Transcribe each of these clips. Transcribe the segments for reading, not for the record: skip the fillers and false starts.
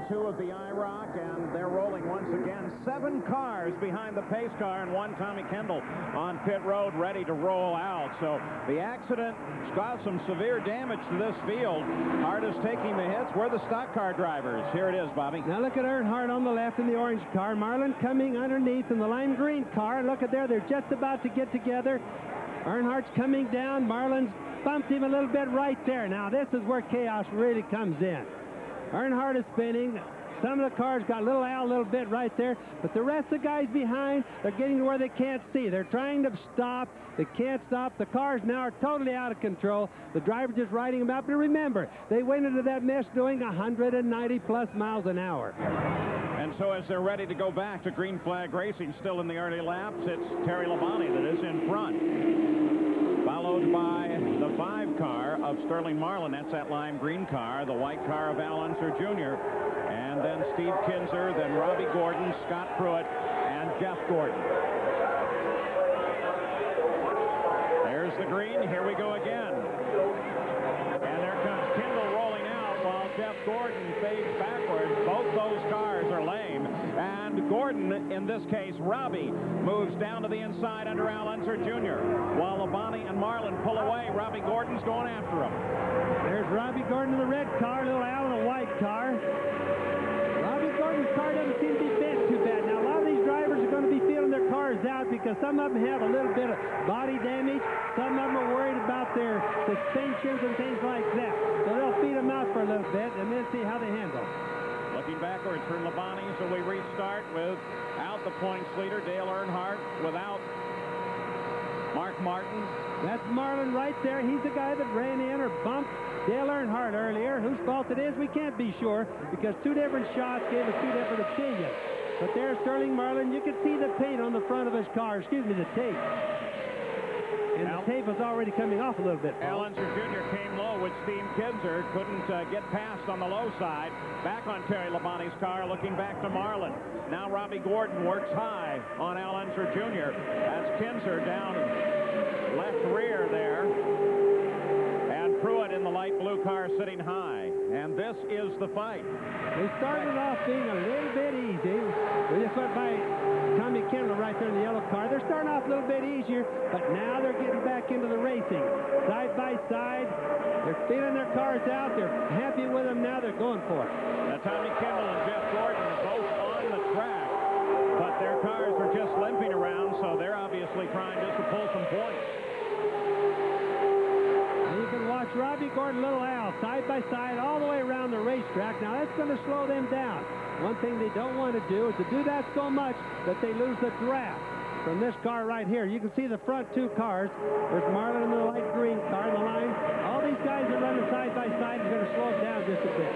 2 of the IROC, and they're rolling once again. 7 cars behind the pace car and 1 Tommy Kendall on pit road ready to roll out. So the accident caused some severe damage to this field. Hardest taking the hits were the stock car drivers. Here it is, Bobby. Now look at Earnhardt on the left in the orange car. Marlin coming underneath in the lime green car. Look at there. They're just about to get together. Earnhardt's coming down. Marlin's bumped him a little bit right there. Now this is where chaos really comes in. Earnhardt is spinning. Some of the cars got little Al a little bit right there, but the rest of the guys behind, they're getting to where they can't see. They're trying to stop. They can't stop. The cars now are totally out of control. The driver's just riding them out. But remember, they went into that mess doing 190-plus miles an hour. And so as they're ready to go back to green flag racing, still in the early laps, it's Terry Labonte that is in front, followed by the 5 car of Sterling Marlin. That's that lime green car, the white car of Al Unser Jr., and then Steve Kinzer, then Robbie Gordon, Scott Pruitt, and Jeff Gordon. There's the green. Here we go again. And there comes Kendall rolling out while Jeff Gordon fades backwards. Both those cars are lame. And Gordon, in this case Robbie, moves down to the inside under Al Unser Jr. While Labonte and Marlin pull away, Robbie Gordon's going after him. There's Robbie Gordon in the red car, little Al in a white car. Robbie Gordon's car doesn't seem to be bent too bad. Now, a lot of these drivers are going to be feeling their cars out because some of them have a little bit of body damage. Some of them are worried about their suspensions and things like that. So they'll feed them out for a little bit and then see how they handle. Looking backwards for Labonte, so we restart without the points leader, Dale Earnhardt, without Mark Martin. That's Marlin right there. He's the guy that ran in or bumped Dale Earnhardt earlier. Whose fault it is, we can't be sure, because 2 different shots gave us 2 different opinions. But there's Sterling Marlin. You can see the paint on the front of his car. Excuse me, the tape. And the tape was already coming off a little bit. Al Unser Jr. came low with Steve Kinzer. Couldn't get past on the low side. Back on Terry Labonte's car, looking back to Marlin. Now Robbie Gordon works high on Al Unser Jr. That's Kinzer down left rear there. And Pruitt in the light blue car sitting high. And this is the fight. They started off being a little bit easy. We just went by Tommy Kendall right there in the yellow car. They're starting off a little bit easier, but now they're getting back into the racing. Side by side, they're feeling their cars out. They're happy with them now. They're going for it. Now, Tommy Kendall and Jeff Gordon are both on the track, but their cars are just limping around, so they're obviously trying just to pull some points. And you can watch Robbie Gordon, little Al, side by side all the way around the racetrack. Now, that's going to slow them down. One thing they don't want to do is to do that so much that they lose the draft from this car right here. You can see the front 2 cars. There's Marlin in the light green car in the line. All these guys are running side by side is going to slow it down just a bit.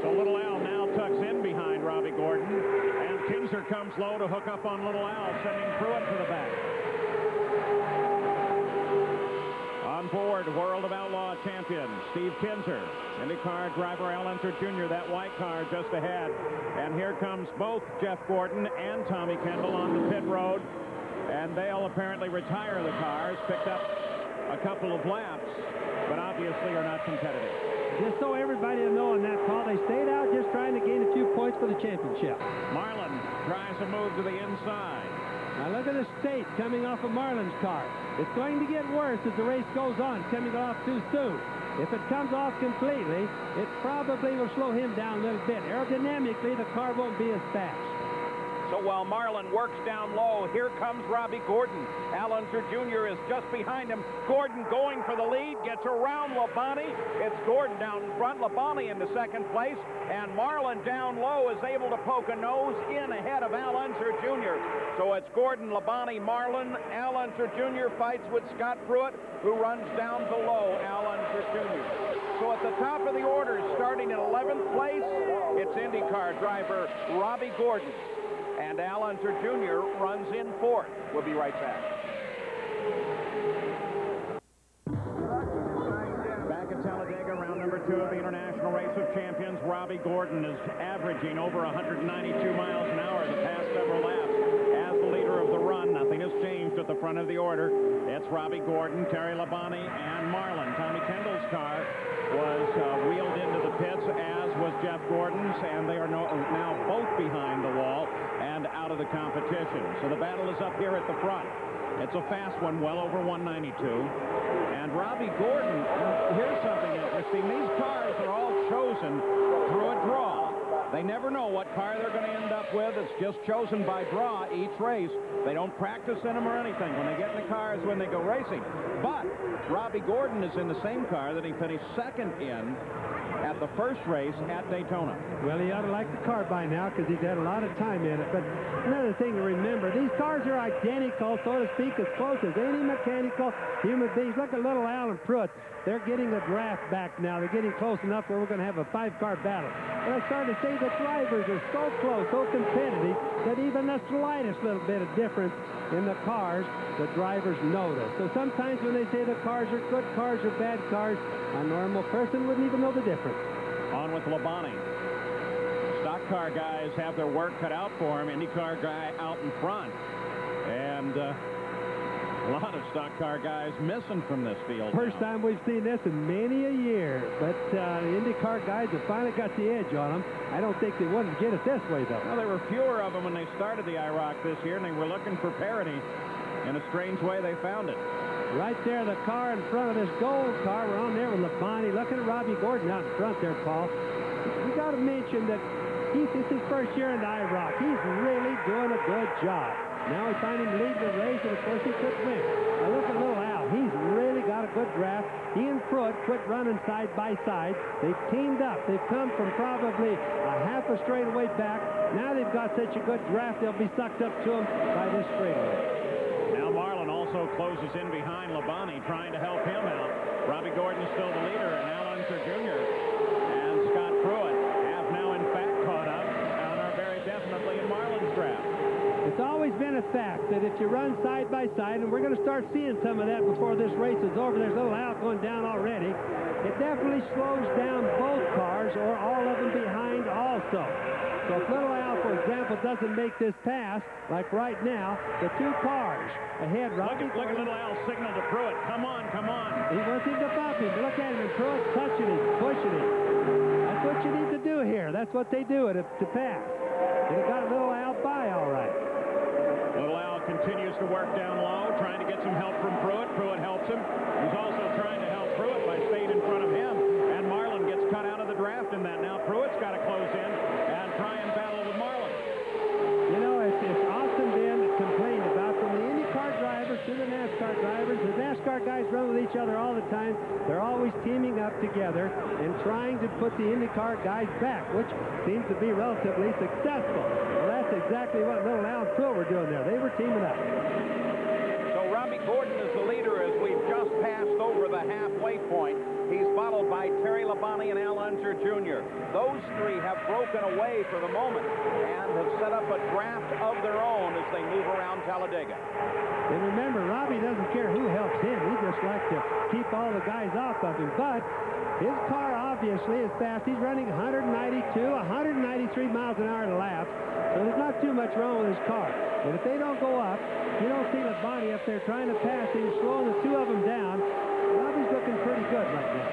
So little Al now tucks in behind Robbie Gordon, and Kinzer comes low to hook up on little Al, sending Pruitt to the back. On board, World of Outlaw champion Steve Kinzer. IndyCar driver Al Unser Jr., that white car just ahead. And here comes both Jeff Gordon and Tommy Kendall on the pit road. And they'll apparently retire the cars, picked up a couple of laps, but obviously are not competitive. Just so everybody will know on that call, they stayed out just trying to gain a few points for the championship. Marlin tries to move to the inside. Now look at the state coming off of Marlin's car. It's going to get worse as the race goes on, coming off too soon. If it comes off completely, it probably will slow him down a little bit. Aerodynamically, the car won't be as fast. So while Marlin works down low, here comes Robbie Gordon. Al Unser Jr. is just behind him. Gordon going for the lead, gets around Labonte. It's Gordon down in front, Labonte into second place, and Marlin down low is able to poke a nose in ahead of Al Unser Jr. So it's Gordon, Labonte, Marlin. Al Unser Jr. fights with Scott Pruitt, who runs down below Al Unser Jr. So at the top of the order, starting in 11th place, it's IndyCar driver Robbie Gordon. And Al Unser Jr. runs in 4th. We'll be right back. Back at Talladega, round number 2 of the International Race of Champions. Robbie Gordon is averaging over 192 miles an hour the past several laps. As the leader of the run, nothing has changed at the front of the order. It's Robbie Gordon, Terry Labonte, and Marlin. Tommy Kendall's car was wheeled into the pits, as was Jeff Gordon's, and they are now both behind the wall and out of the competition. So the battle is up here at the front. It's a fast one, well over 192. And Robbie Gordon, here's something interesting. These cars are all chosen through a draw. They never know what car they're going to end up with. It's just chosen by draw each race. They don't practice in them or anything. When they get in the cars, when they go racing. But Robbie Gordon is in the same car that he finished second in at the first race at Daytona. Well, he ought to like the car by now because he's had a lot of time in it. But another thing to remember, these cars are identical, so to speak, as close as any mechanical human beings. Look at little Alan Pruitt. They're getting the draft back now. They're getting close enough where we're going to have a 5-car battle. But I started to say the drivers are so close, so competitive, that even the slightest little bit of difference in the cars, the drivers notice. So sometimes when they say the cars are good cars or bad cars, a normal person wouldn't even know the difference. On with Labonte. Stock car guys have their work cut out for him. IndyCar guy out in front. And a lot of stock car guys missing from this field. First time we've seen this in many a year. But the IndyCar guys have finally got the edge on them. I don't think they wouldn't get it this way, though. Well, there were fewer of them when they started the IROC this year, and they were looking for parity. In a strange way, they found it. Right there, the car in front of this gold car. We're on there with Labonte. Looking at Robbie Gordon out in front there, Paul. We got to mention that this is his first year in the IROC. He's really doing a good job. Now we find him leading the race, and of course he could win. Now look at little Al. He's really got a good draft. He and Pruitt quit running side by side. They've teamed up. They've come from probably a half a straightaway back. Now they've got such a good draft, they'll be sucked up to them by this straightaway. Now Marlin also closes in behind Labonte, trying to help him out. Robbie Gordon is still the leader, and Al Unser Jr. and Scott Pruitt have now in fact caught up and are very definitely in Marlin's draft. It's always been a fact that if you run side by side, and we're going to start seeing some of that before this race is over. There's a little Al going down already. It definitely slows down both cars or all of them behind also. So if little Al, for example, doesn't make this pass, like right now, the two cars ahead, Robbie. Look at little Al signal to Pruitt. Come on, come on. He wants him to bump him. Look at him, and Pruitt's touching him, pushing him. That's what you need to do here. That's what they do to pass. They got little Al by all right. Little Al continues to work down low, trying to get some help from Pruitt. Pruitt helps him. He's also trying to help Pruitt by staying in front of him. And Marlin gets cut out of the draft in that. Now Pruitt's got to close in and try and battle with Marlin. You know, it's often been complained about from the IndyCar drivers to the NASCAR drivers. The NASCAR guys run with each other all the time. They're always teaming up together and trying to put the IndyCar guys back, which seems to be relatively successful. Well, that's exactly what little Al and Pruitt were doing there. They were teaming up. So Robbie Gordon is the leader as we've just passed over the halfway point. He's followed by Terry Labonte and Al Unser Jr. Those three have broken away for the moment and have set up a draft of their own as they move around Talladega. And remember, Robbie doesn't care who helps him. He just likes to keep all the guys off of him. But his car obviously is fast. He's running 192, 193 miles an hour in a lap. So there's not too much wrong with his car. But if they don't go up, you don't see Labonte up there trying to pass him, slowing the two of them down. Robbie's looking pretty good right now.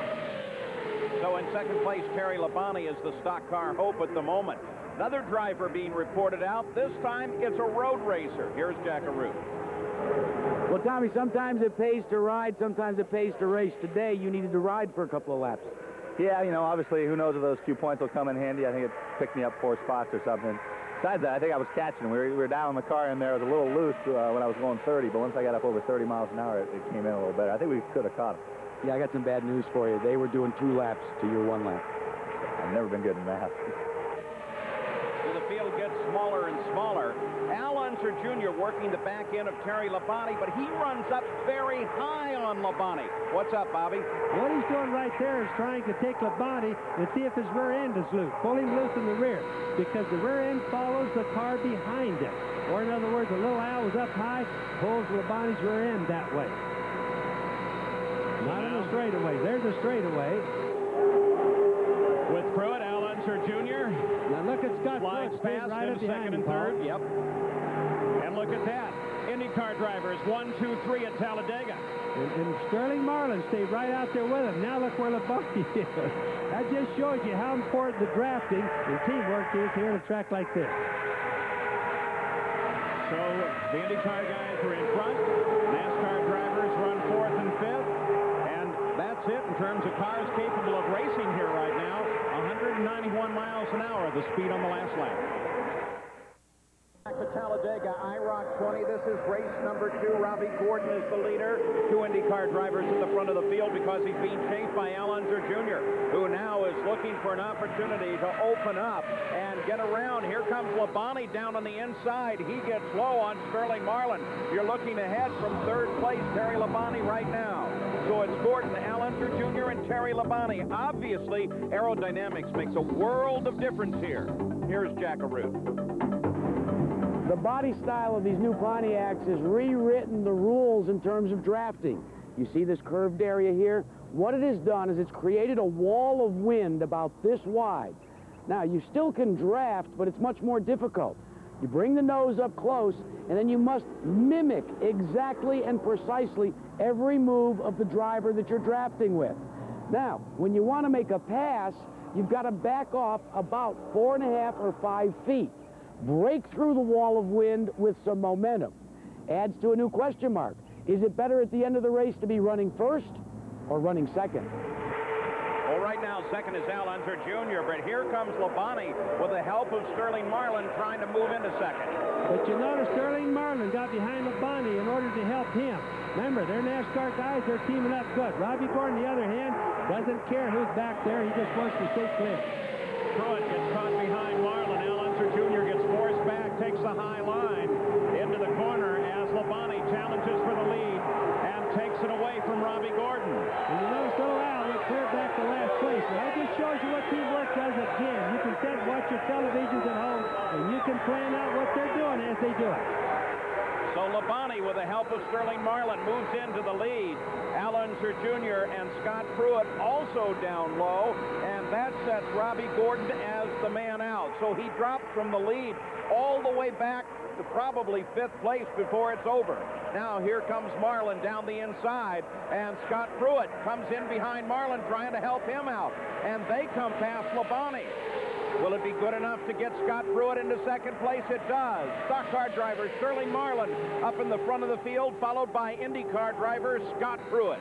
So in second place, Terry Labonte is the stock car hope at the moment. Another driver being reported out. This time it's a road racer. Here's Jack Arute. Well, Tommy, sometimes it pays to ride, sometimes it pays to race. Today, you needed to ride for a couple of laps. Yeah, you know, obviously, who knows if those few points will come in handy. I think it picked me up 4 spots or something. Besides that, I think I was catching. We were dialing the car in there. It was a little loose when I was going 30, but once I got up over 30 miles an hour, it came in a little better. I think we could have caught him. Yeah, I got some bad news for you. They were doing 2 laps to your 1 lap. I've never been good in math. The field gets smaller and smaller. Al Unser Jr. working the back end of Terry Labonte, but he runs up very high on Labonte. What's up, Bobby? What he's doing right there is trying to take Labonte and see if his rear end is loose. Pull him loose in the rear, because the rear end follows the car behind it. Or in other words, a little Al was up high, pulls Labonte's rear end that way. Not in the straightaway. There's a straightaway. With Pruitt, Al Unser Jr. Now look at Scott Slides past right up into behind second him, and Paul. third. Yep. And look at that. IndyCar drivers 1, 2, 3 at Talladega. And Sterling Marlin stayed right out there with him. Now look where Labonte is. That just shows you how important the drafting and teamwork is here at a track like this. So the IndyCar guys are in front. NASCAR drivers run 4th and 5th. And that's it in terms of cars capable of racing here right now. 191 miles an hour, the speed on the last lap. Back to Talladega, IROC 20. This is race number 2. Robbie Gordon is the leader. 2 IndyCar drivers in the front of the field because he's being chased by Al Unser Jr., who now is looking for an opportunity to open up and get around. Here comes Labonte down on the inside. He gets low on Sterling Marlin. You're looking ahead from 3rd place, Terry Labonte right now. So it's Gordon, Al Unser Jr., and Terry Labonte. Obviously, aerodynamics makes a world of difference here. Here's Jack Arute. The body style of these new Pontiacs has rewritten the rules in terms of drafting. You see this curved area here? What it has done is it's created a wall of wind about this wide. Now, you still can draft, but it's much more difficult. You bring the nose up close, and then you must mimic exactly and precisely every move of the driver that you're drafting with. Now, when you want to make a pass, you've got to back off about 4.5 or 5 feet. Break through the wall of wind with some momentum. Adds to a new question mark. Is it better at the end of the race to be running first or running second? Well, right now, second is Al Unser Jr., but here comes Labonte with the help of Sterling Marlin trying to move into second. But you notice Sterling Marlin got behind Labonte in order to help him. Remember, they're NASCAR guys. They're teaming up good. Robbie Gordon, on the other hand, doesn't care who's back there. He just wants to stay clear. Pruitt gets caught behind Marlin. Al Unser Jr. gets forced back, takes the high line into the corner as Labonte challenges for the lead and takes it away from Robbie Gordon. And you notice little Al went clear back to last place. Well, that just shows you what teamwork does again. You can sit and watch your televisions at home, and you can plan out what they're doing as they do it. So Labonte, with the help of Sterling Marlin, moves into the lead. Al Unser Jr. and Scott Pruitt also down low, and that sets Robbie Gordon as the man out. So he drops from the lead all the way back to probably 5th place before it's over. Now here comes Marlin down the inside, and Scott Pruitt comes in behind Marlin trying to help him out, and they come past Labonte. Will it be good enough to get Scott Pruitt into second place? It does. Stock car driver Sterling Marlin up in the front of the field, followed by IndyCar driver Scott Pruitt.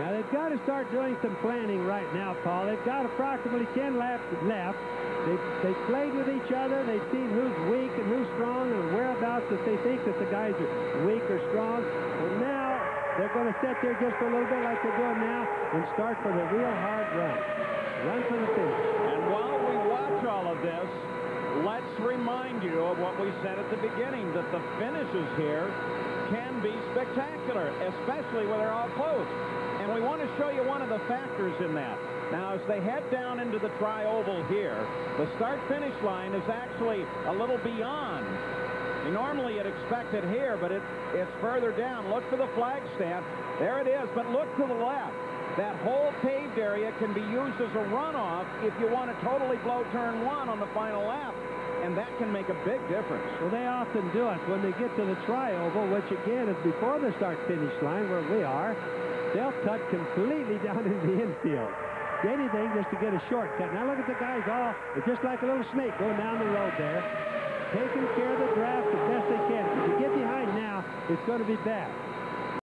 Now, they've got to start doing some planning right now, Paul. They've got approximately 10 laps left. They've played with each other. They've seen who's weak and who's strong and whereabouts that they think that the guys are weak or strong. And now they're going to sit there just for a little bit like they're doing now and start for the real hard run. Run for the finish. And while we watch all of this, let's remind you of what we said at the beginning, that the finishes here can be spectacular, especially when they're all close. And we want to show you one of the factors in that. Now, as they head down into the tri-oval here, the start-finish line is actually a little beyond. Normally you'd expect it here, but it's further down. Look for the flag stand. There it is, but look to the left. That whole paved area can be used as a runoff if you want to totally blow turn 1 on the final lap, and that can make a big difference. Well, they often do it when they get to the tri-oval, which again is before the start-finish line where we are. They'll cut completely down into the infield. Anything just to get a shortcut. Now look at the guys all, they're just like a little snake going down the road there, taking care of the draft the best they can. If you get behind now, it's going to be bad.